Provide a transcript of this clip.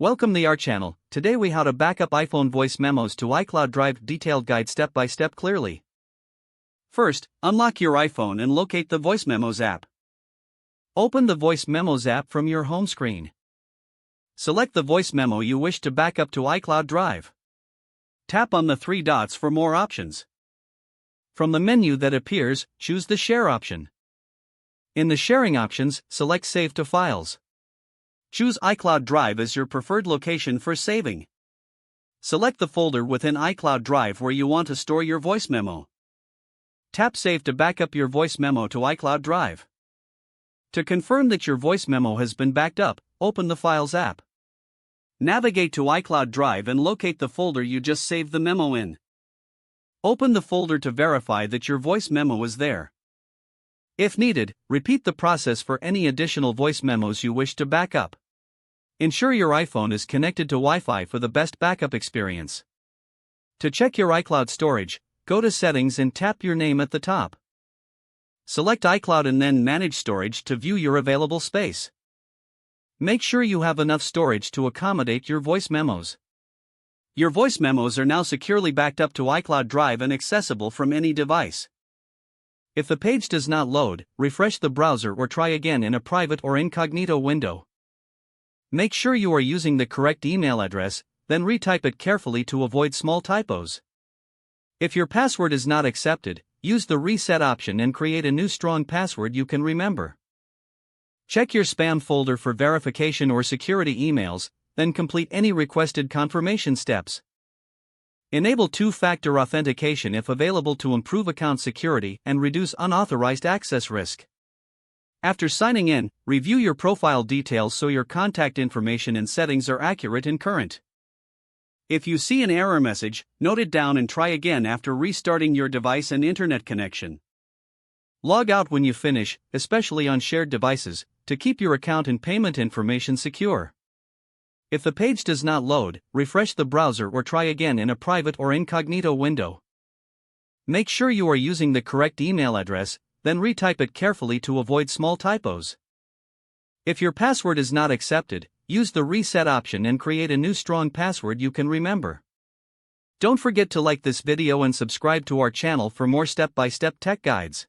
Welcome to our channel. Today we how to backup iPhone voice memos to iCloud Drive. Detailed guide step by step clearly. First, unlock your iPhone and locate the Voice Memos app. Open the Voice Memos app from your home screen. Select the voice memo you wish to backup to iCloud Drive. Tap on the three dots for more options. From the menu that appears, choose the Share option. In the sharing options, select Save to Files. Choose iCloud Drive as your preferred location for saving. Select the folder within iCloud Drive where you want to store your voice memo. Tap Save to backup your voice memo to iCloud Drive. To confirm that your voice memo has been backed up, open the Files app. Navigate to iCloud Drive and locate the folder you just saved the memo in. Open the folder to verify that your voice memo is there. If needed, repeat the process for any additional voice memos you wish to back up. Ensure your iPhone is connected to Wi-Fi for the best backup experience. To check your iCloud storage, go to Settings and tap your name at the top. Select iCloud and then Manage Storage to view your available space. Make sure you have enough storage to accommodate your voice memos. Your voice memos are now securely backed up to iCloud Drive and accessible from any device. If the page does not load, refresh the browser or try again in a private or incognito window. Make sure you are using the correct email address, then retype it carefully to avoid small typos. If your password is not accepted, use the Reset option and create a new strong password you can remember. Check your spam folder for verification or security emails, then complete any requested confirmation steps. Enable two-factor authentication if available to improve account security and reduce unauthorized access risk. After signing in, review your profile details so your contact information and settings are accurate and current. If you see an error message, note it down and try again after restarting your device and internet connection. Log out when you finish, especially on shared devices, to keep your account and payment information secure. If the page does not load, refresh the browser or try again in a private or incognito window. Make sure you are using the correct email address, then retype it carefully to avoid small typos. If your password is not accepted, use the Reset option and create a new strong password you can remember. Don't forget to like this video and subscribe to our channel for more step-by-step tech guides.